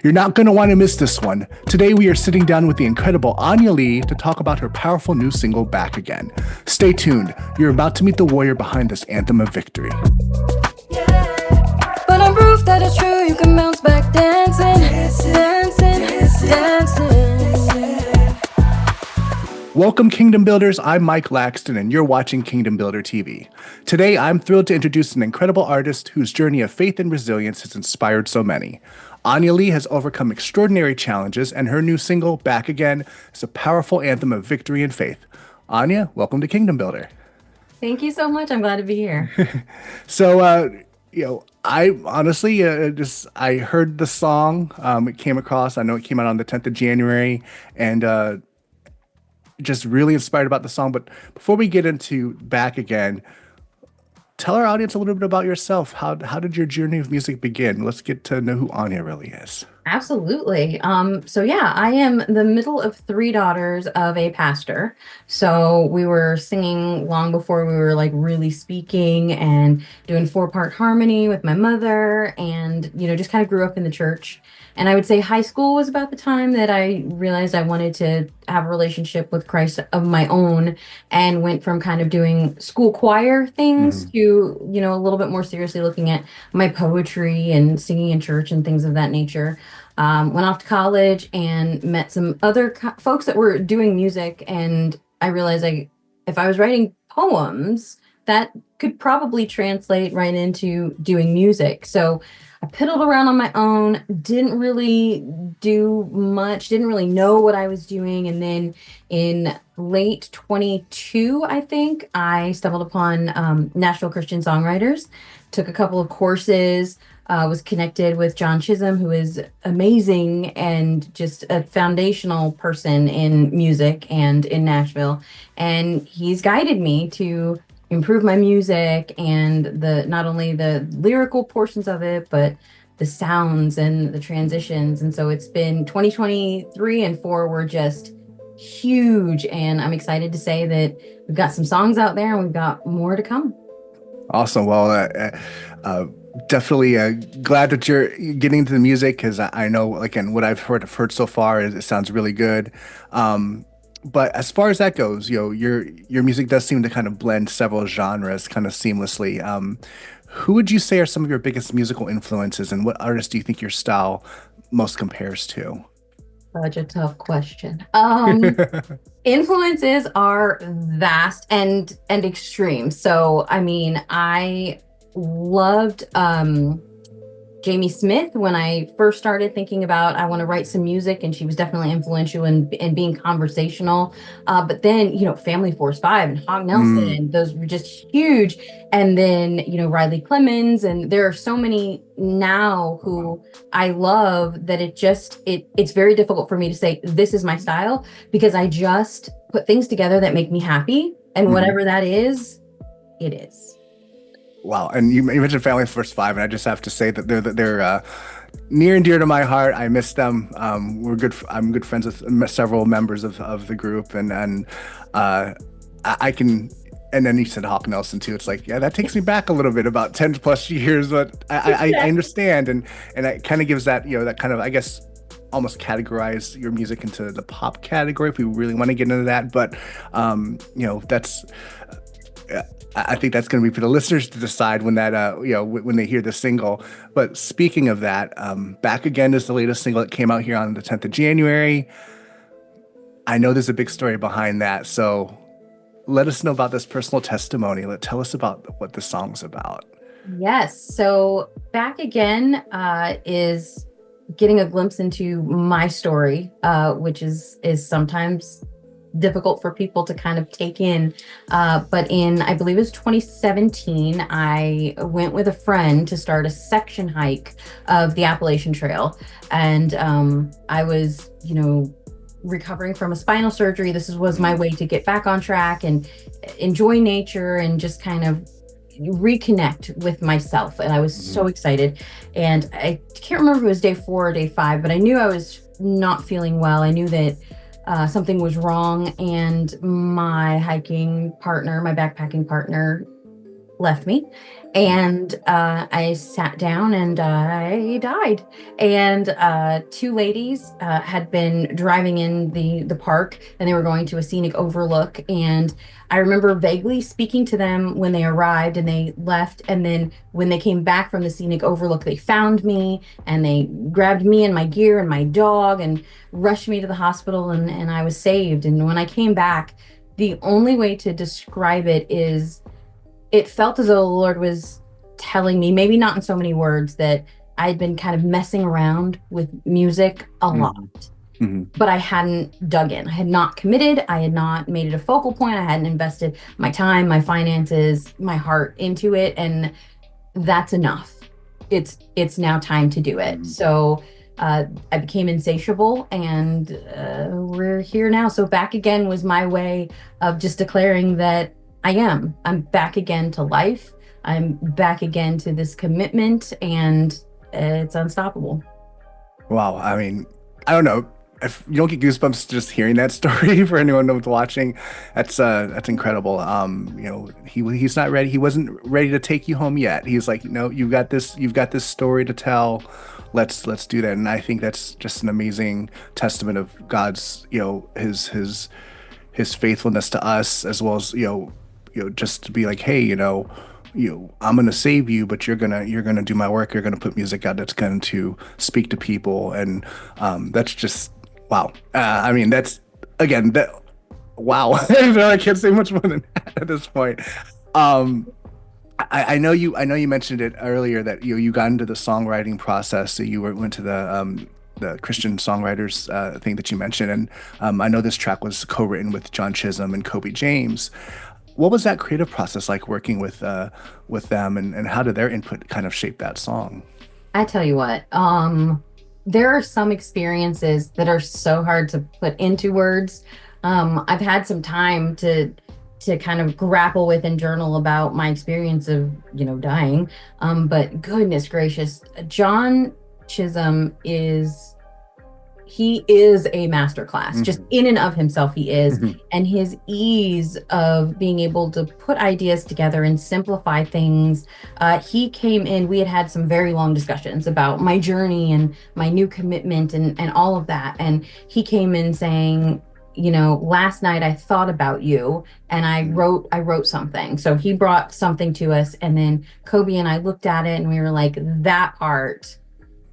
You're not going to want to miss this one. Today we are sitting down with the incredible Anya Lee to talk about her powerful new single, Back Again. Stay tuned. You're about to meet the warrior behind this anthem of victory. But I'm proof that it's true, you can bounce back dancing, dancing. Welcome, Kingdom Builders. I'm Mike Laxton, and you're watching Kingdom Builder TV. Today, I'm thrilled to introduce an incredible artist whose journey of faith and resilience has inspired so many. Anya Lee has overcome extraordinary challenges, and her new single, Back Again, is a powerful anthem of victory and faith. Anya, welcome to Kingdom Builder. Thank you so much. I'm glad to be here. So, I honestly I heard the song. It came across. I know it came out on the 10th of January, and just really inspired about the song. But before we get into Back Again, tell our audience a little bit about yourself. How did your journey of music begin? Let's get to know who Anya really is. Absolutely. I am the middle of three daughters of a pastor. So we were singing long before we were like really speaking, and doing 4-part harmony with my mother, and, just kind of grew up in the church. And I would say high school was about the time that I realized I wanted to have a relationship with Christ of my own, and went from kind of doing school choir things to, a little bit more seriously looking at my poetry and singing in church and things of that nature. Went off to college and met some other folks that were doing music, and I realized if I was writing poems, that could probably translate right into doing music. So I piddled around on my own, didn't really do much, didn't really know what I was doing. And then in late 22, I think, I stumbled upon Nashville Christian Songwriters, took a couple of courses, was connected with John Chisholm, who is amazing and just a foundational person in music and in Nashville. And he's guided me to improve my music and not only the lyrical portions of it, but the sounds and the transitions. And so it's been 2023 and 4 were just huge. And I'm excited to say that we've got some songs out there and we've got more to come. Awesome. Well, definitely glad that you're getting into the music, because I know, again, what I've heard so far is it sounds really good. But as far as that goes, your music does seem to kind of blend several genres kind of seamlessly. Who would you say are some of your biggest musical influences, and what artists do you think your style most compares to? Such a tough question. Influences are vast and extreme. So, I mean, I loved Jamie Smith when I first started thinking about I want to write some music, and she was definitely influential in being conversational. But then, Family Force 5 and Hog Nelson, and those were just huge. And then, Riley Clemens, and there are so many now who I love that it's very difficult for me to say this is my style, because I just put things together that make me happy, and whatever that is, it is. Wow. And you mentioned Family Force 5, and I just have to say that they're near and dear to my heart. I miss them. I'm good friends with several members of the group, and I can. And then you said Hawk Nelson too. It's like, yeah, that takes me back a little bit, about 10 plus years, but I understand, and it kind of gives that that kind of, I guess, almost categorize your music into the pop category if we really want to get into that. But that's. I think that's going to be for the listeners to decide when that, when they hear the single. But speaking of that, Back Again is the latest single that came out here on the 10th of January. I know there's a big story behind that. So let us know about this personal testimony. Tell us about what the song's about. Yes. So Back Again is getting a glimpse into my story, which is sometimes difficult for people to kind of take in. But I believe it was 2017, I went with a friend to start a section hike of the Appalachian Trail. And I was, recovering from a spinal surgery. This was my way to get back on track and enjoy nature and just kind of reconnect with myself. And I was so excited. And I can't remember if it was day 4 or day 5, but I knew I was not feeling well. I knew that something was wrong, and my hiking partner, my backpacking partner, left me, and I sat down and I died. And two ladies had been driving in the park, and they were going to a scenic overlook. And I remember vaguely speaking to them when they arrived and they left. And then when they came back from the scenic overlook, they found me and they grabbed me and my gear and my dog and rushed me to the hospital, and I was saved. And when I came back, the only way to describe it is it felt as though the Lord was telling me, maybe not in so many words, that I had been kind of messing around with music a lot, but I hadn't dug in. I had not committed. I had not made it a focal point. I hadn't invested my time, my finances, my heart into it. And that's enough. It's now time to do it. So I became insatiable, and we're here now. So back again was my way of just declaring that I'm back again to life. I'm back again to this commitment, and it's unstoppable. Wow. I mean, I don't know if you don't get goosebumps just hearing that story for anyone that's watching. That's incredible. He's not ready. He wasn't ready to take you home yet. He's like, no, you've got this story to tell. Let's do that. And I think that's just an amazing testament of God's, his faithfulness to us, as well as, just to be like, hey, I'm gonna save you, but you're gonna do my work. You're gonna put music out that's going to speak to people, and that's just wow. I mean, that's again that wow. I can't say much more than that at this point. I know you mentioned it earlier that you got into the songwriting process. So you went to the Christian songwriters thing that you mentioned, and I know this track was co-written with John Chisholm and Kobe James. What was that creative process like working with them, and how did their input kind of shape that song? I tell you what, there are some experiences that are so hard to put into words. I've had some time to kind of grapple with and journal about my experience of, dying. But goodness gracious, John Chisholm he is a masterclass, just in and of himself. He is. And his ease of being able to put ideas together and simplify things. He came in, we had some very long discussions about my journey and my new commitment and all of that. And he came in saying, last night I thought about you and I wrote something. So he brought something to us, and then Kobe and I looked at it and we were like, that part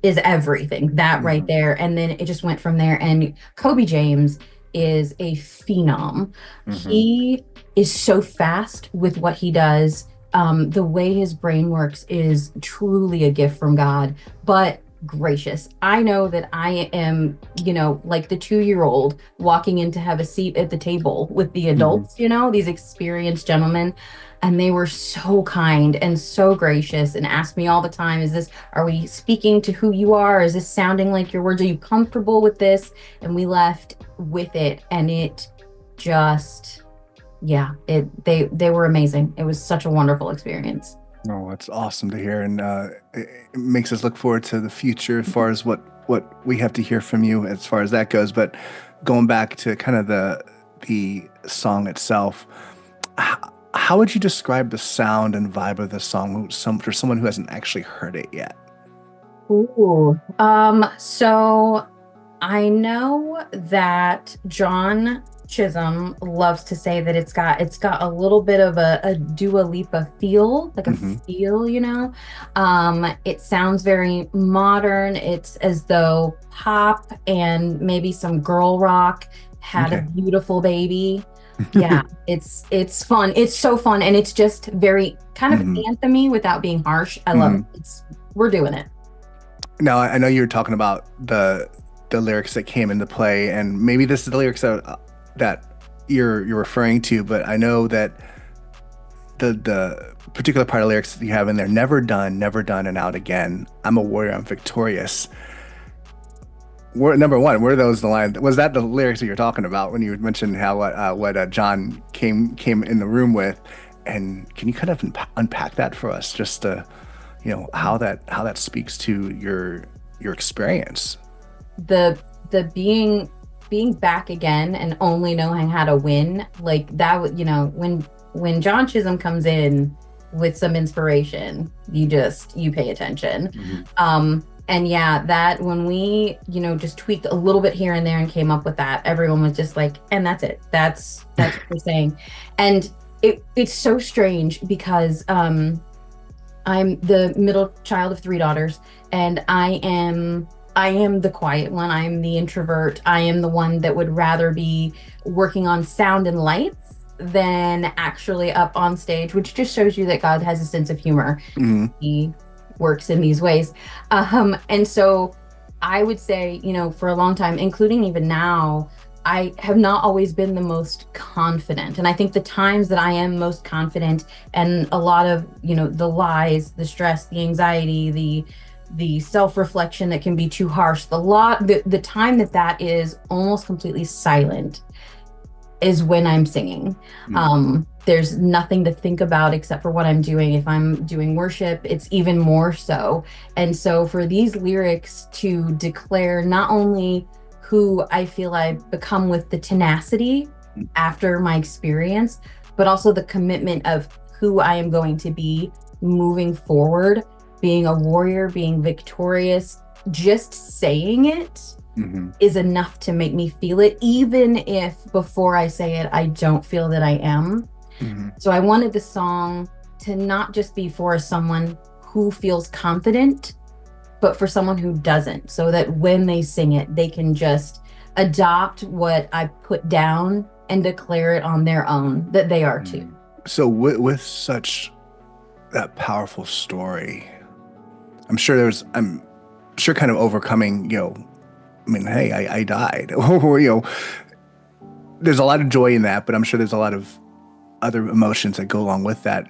is everything, that right there. And then it just went from there. And Kobe James is a phenom. He is so fast with what he does. The way his brain works is truly a gift from God. But gracious, I know that I am, like the 2-year-old walking in to have a seat at the table with the adults, these experienced gentlemen. And they were so kind and so gracious and asked me all the time, are we speaking to who you are? Is this sounding like your words? Are you comfortable with this? And we left with it, and it just, they were amazing. It was such a wonderful experience. Oh, it's awesome to hear, and it makes us look forward to the future as far as what we have to hear from you as far as that goes. But going back to kind of the song itself, how would you describe the sound and vibe of the song for someone who hasn't actually heard it yet? Ooh. So I know that John Chisholm loves to say that it's got a little bit of a Dua Lipa feel, like a feel, it sounds very modern. It's as though pop and maybe some girl rock had a beautiful baby. Yeah, it's fun. It's so fun, and it's just very kind of anthem-y without being harsh. I love it. We're doing it. Now, I know you were talking about the lyrics that came into play, and maybe this is the lyrics that you're referring to, but I know that the particular part of lyrics that you have in there, never done, and out again. I'm a warrior, I'm victorious. Number one, were those the line? Was that the lyrics that you're talking about when you mentioned how what John came in the room with? And can you kind of unpack that for us, just to, how that speaks to your experience? The being back again and only knowing how to win, like that. When John Chisholm comes in, with some inspiration, you pay attention. Mhm. And yeah, that when we, just tweaked a little bit here and there and came up with that, everyone was just like, and that's it. That's what we're saying. And it's so strange because I'm the middle child of three daughters, and I am the quiet one. I'm the introvert. I am the one that would rather be working on sound and lights than actually up on stage, which just shows you that God has a sense of humor. Mhm. He works in these ways. And so I would say, for a long time, including even now, I have not always been the most confident. And I think the times that I am most confident, and a lot of, the lies, the stress, the anxiety, the self-reflection that can be too harsh, the time that is almost completely silent is when I'm singing. There's nothing to think about except for what I'm doing. If I'm doing worship, it's even more so. And so for these lyrics to declare not only who I feel I've become with the tenacity after my experience, but also the commitment of who I am going to be moving forward, being a warrior, being victorious, just saying it Mhm. is enough to make me feel it, even if before I say it, I don't feel that I am. Mhm. So I wanted the song to not just be for someone who feels confident, but for someone who doesn't, so that when they sing it, they can just adopt what I put down and declare it on their own that they are too. So with such that powerful story, I'm sure kind of overcoming, I mean, hey, I died. Or, there's a lot of joy in that, but I'm sure there's a lot of other emotions that go along with that.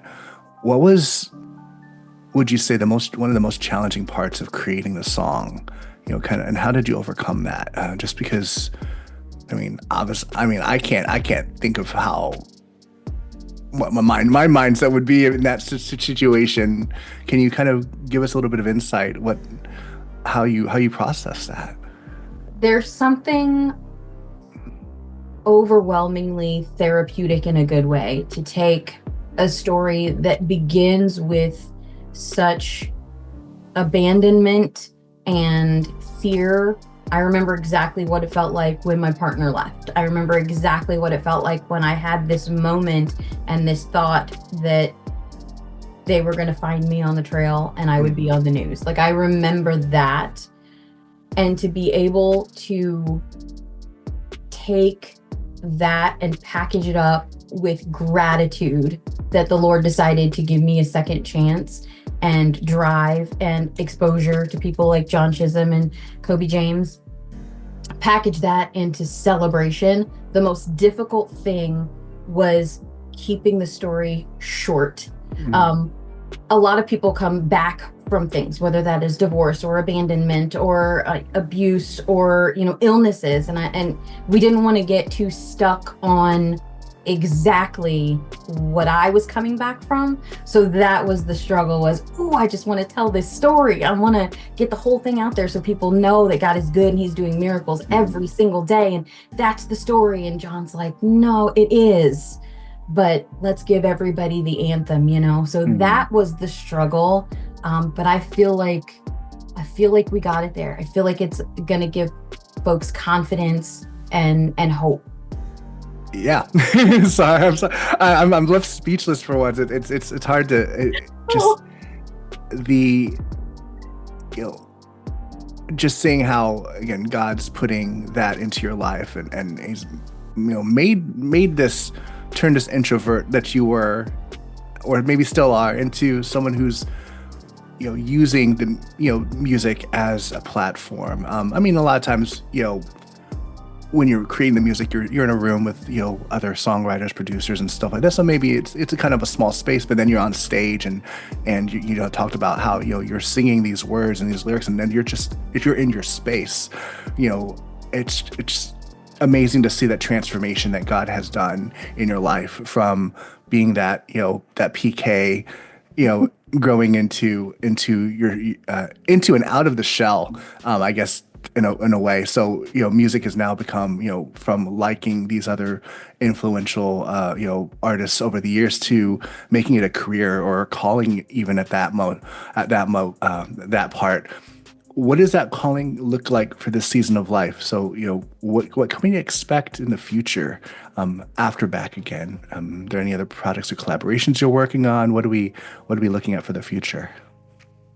What would you say one of the most challenging parts of creating the song, kind of, and how did you overcome that? Just because, I mean, I can't think of what my mindset would be in that situation. Can you kind of give us a little bit of insight, how you process that? There's something overwhelmingly therapeutic in a good way to take a story that begins with such abandonment and fear. I remember exactly what it felt like when my partner left. I remember exactly what it felt like when I had this moment and this thought that they were going to find me on the trail and I would be on the news. Like, I remember that. And to be able to take that and package it up with gratitude that the Lord decided to give me a second chance, and drive and exposure to people like John Chisholm and Kobe James, package that into celebration. The most difficult thing was keeping the story short. A lot of people come back from things, whether that is divorce or abandonment or abuse or illnesses, and we didn't want to get too stuck on exactly what I was coming back from. So that was the struggle, was, oh, I just want to tell this story. I want to get the whole thing out there so people know that God is good and he's doing miracles every single day, and that's the story. And John's like, no, it is, but let's give everybody the anthem, So that was the struggle. But I feel like we got it there. I feel like it's gonna give folks confidence and hope. Yeah. Sorry, I'm left speechless for once. It's hard to just the just seeing how, again, God's putting that into your life, and he's made this, turned this introvert that you were, or maybe still are, into someone who's using the music as a platform. I mean, a lot of times, when you're creating the music, you're in a room with other songwriters, producers, and stuff like that. So maybe it's a kind of a small space, but then you're on stage, and you talked about how you're singing these words and these lyrics, and then if you're in your space, it's amazing to see that transformation that God has done in your life, from being that that PK, growing into your into and out of the shell, I guess, in a way. So, music has now become, from liking these other influential, artists over the years to making it a career or a calling, even that part. What does that calling look like for this season of life? So, what can we expect in the future, after Back Again? Are there any other projects or collaborations you're working on? What are we looking at for the future?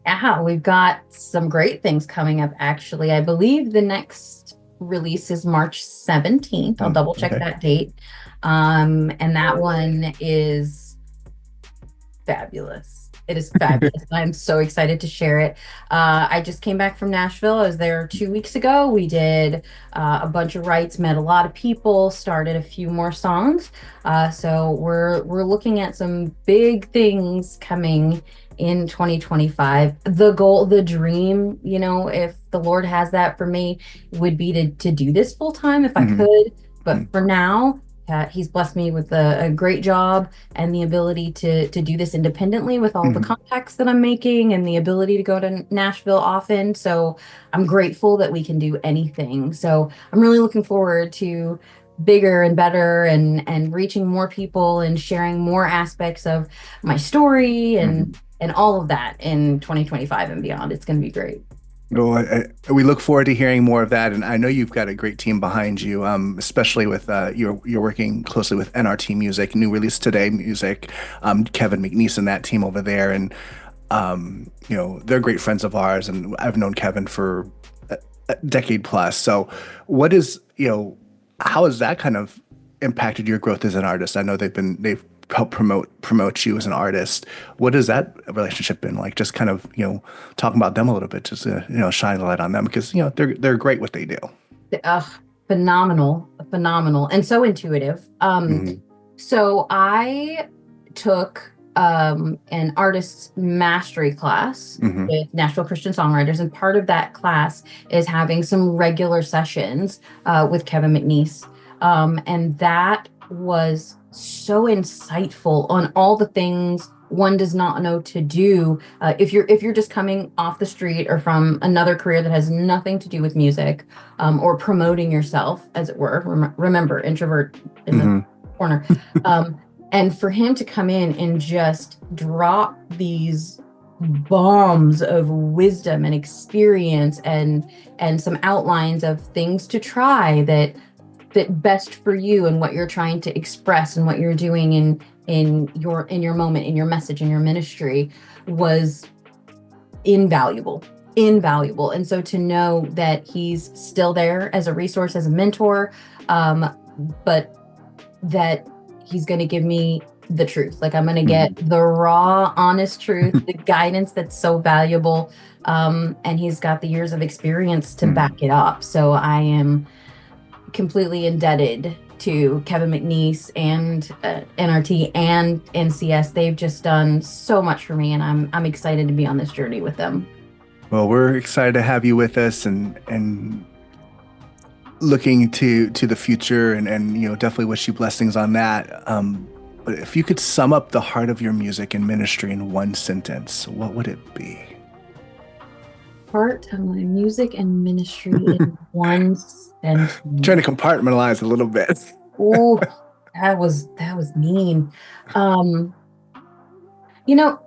Yeah, we've got some great things coming up, actually. I believe the next release is March 17th. I'll double check Okay. that date. And that one is fabulous. It is fabulous. I'm so excited to share it. I just came back from Nashville. I was there 2 weeks ago. We did a bunch of writes, met a lot of people, started a few more songs. So we're looking at some big things coming in 2025. The goal, the dream, if the Lord has that for me, would be to do this full time if I Hmm. could. But for now, he's blessed me with a great job and the ability to do this independently with all the Hmm. contacts that I'm making and the ability to go to Nashville often. So I'm grateful that we can do anything. So I'm really looking forward to bigger and better and reaching more people and sharing more aspects of my story and all of that in 2025 and beyond. It's going to be great. Well, we look forward to hearing more of that, and I know you've got a great team behind you, especially with you're working closely with NRT Music, New Release Today Music, Kevin McNeese and that team over there, and they're great friends of ours, and I've known Kevin for a decade plus. So, what is how has that kind of impacted your growth as an artist? I know they've helped promote you as an artist. What has that relationship been like? Just kind of talking about them a little bit, just to shine a light on them because they're great what they do. Ugh, phenomenal, phenomenal, and so intuitive. Hmm. So I took an artist's mastery class Hmm. with Nashville Christian songwriters, and part of that class is having some regular sessions with Kevin McNeese, and that was so insightful on all the things one does not know to do if you're just coming off the street or from another career that has nothing to do with music, or promoting yourself, as it were. Remember, introvert in the Hmm. corner. Um, and for him to come in and just drop these bombs of wisdom and experience and some outlines of things to try that fit best for you and what you're trying to express and what you're doing in your moment, in your message, in your ministry, was invaluable. And so to know that he's still there as a resource, as a mentor, but that he's going to give me the truth. Like I'm going to get Hmm. the raw, honest truth, the guidance that's so valuable. And he's got the years of experience to Hmm. back it up. So I am completely indebted to Kevin McNeese and NRT and NCS. They've just done so much for me, and I'm excited to be on this journey with them. Well, we're excited to have you with us, and looking to the future, and definitely wish you blessings on that. But if you could sum up the heart of your music and ministry in one sentence, what would it be? Part of my music and ministry in one Trying sentence. to compartmentalize a little bit. Oh, that was mean. Um, you know,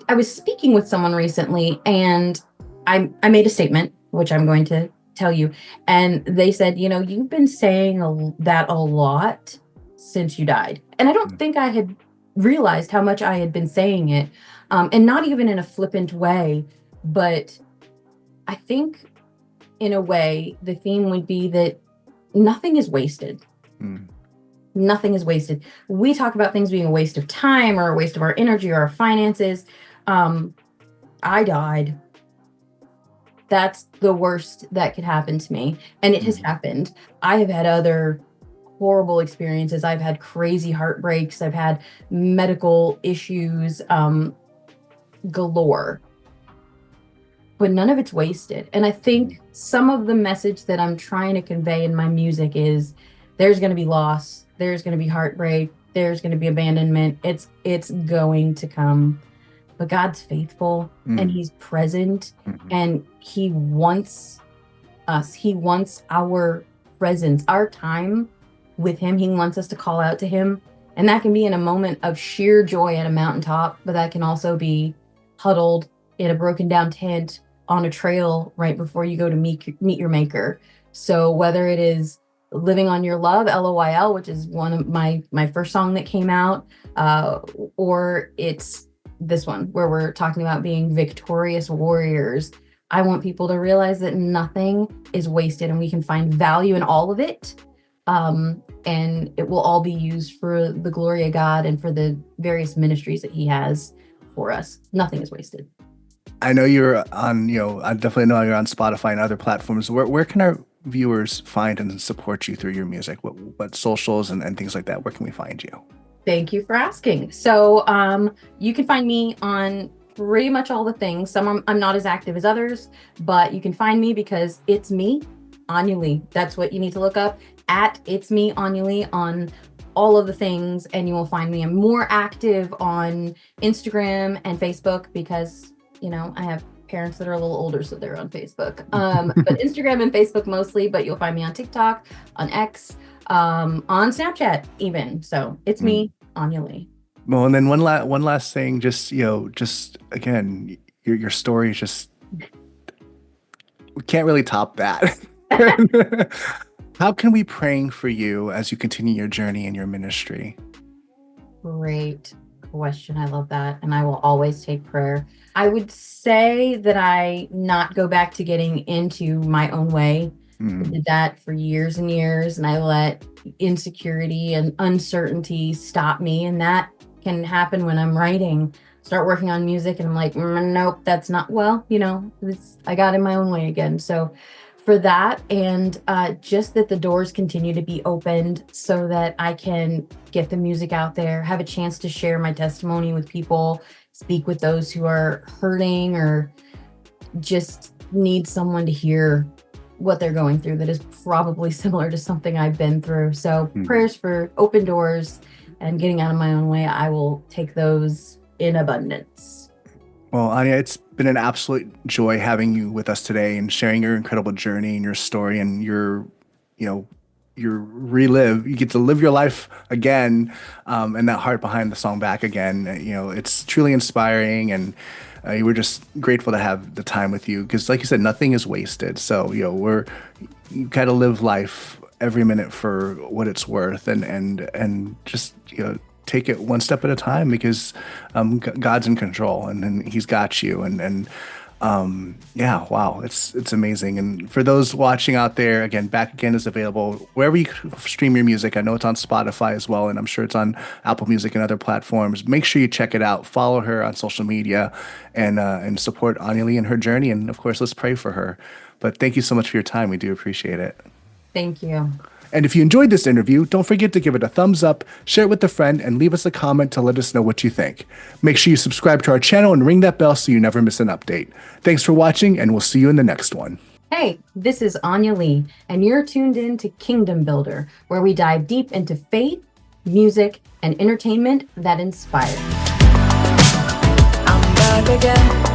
I was speaking with someone recently, and I made a statement, which I'm going to tell you, and they said, you've been saying that a lot since you died, and I don't think I had realized how much I had been saying it, and not even in a flippant way, but I think in a way the theme would be that nothing is wasted. Mm. Nothing is wasted. We talk about things being a waste of time or a waste of our energy or our finances. Um, I died. That's the worst that could happen to me. And it has Mm. happened. I have had other horrible experiences. I've had crazy heartbreaks. I've had medical issues, galore, but none of it's wasted. And I think some of the message that I'm trying to convey in my music is there's going to be loss, there's going to be heartbreak, there's going to be abandonment. It's going to come. But God's faithful and Mm. he's present Mhm. and he wants us. He wants our presence, our time with him. He wants us to call out to him. And that can be in a moment of sheer joy at a mountaintop, but that can also be huddled in a broken down tent on a trail right before you go to meet your maker. So whether it is Living on Your Love, LOYL, which is one of my first song that came out, or it's this one where we're talking about being victorious warriors. I want people to realize that nothing is wasted and we can find value in all of it. And it will all be used for the glory of God and for the various ministries that he has for us. Nothing is wasted. I know you're on, I definitely know you're on Spotify and other platforms. Where can our viewers find and support you through your music? What socials and things like that? Where can we find you? Thank you for asking. So you can find me on pretty much all the things. Some I'm not as active as others, but you can find me because it's me, Anya Lee. That's what you need to look up, at It's Me, Anya Lee, on all of the things, and you will find me. I'm more active on Instagram and Facebook because, I have parents that are a little older, so they're on Facebook. But Instagram and Facebook mostly, but you'll find me on TikTok, on X, on Snapchat even. So it's me, Anya Lee. Well, and then one last thing, just again, your story is just, we can't really top that. How can we praying for you as you continue your journey in your ministry? Great question. I love that. And I will always take prayer. I would say that I not go back to getting into my own way. I did that for years and years, and I let insecurity and uncertainty stop me. And that can happen when I'm writing, start working on music, and I'm like, nope, that's not, I got in my own way again. So for that, and just that the doors continue to be opened so that I can get the music out there, have a chance to share my testimony with people, speak with those who are hurting or just need someone to hear what they're going through that is probably similar to something I've been through. So prayers for open doors and getting out of my own way. I will take those in abundance. Well, Anya, it's been an absolute joy having you with us today and sharing your incredible journey and your story and you get to live your life again, and that heart behind the song back again. It's truly inspiring, and we're just grateful to have the time with you because, like you said, nothing is wasted. So, you got to live life every minute for what it's worth, and just take it one step at a time because God's in control and He's got you. Wow, it's amazing. And for those watching out there, again, Back Again is available wherever you stream your music. I know it's on Spotify as well, and I'm sure it's on Apple Music and other platforms. Make sure you check it out. Follow her on social media and support Anya Lee in her journey. And of course, let's pray for her. But thank you so much for your time. We do appreciate it. Thank you. And if you enjoyed this interview, don't forget to give it a thumbs up, share it with a friend, and leave us a comment to let us know what you think. Make sure you subscribe to our channel and ring that bell so you never miss an update. Thanks for watching, and we'll see you in the next one. Hey, this is Anya Lee, and you're tuned in to Kingdom Builder, where we dive deep into faith, music, and entertainment that inspires. I'm back again.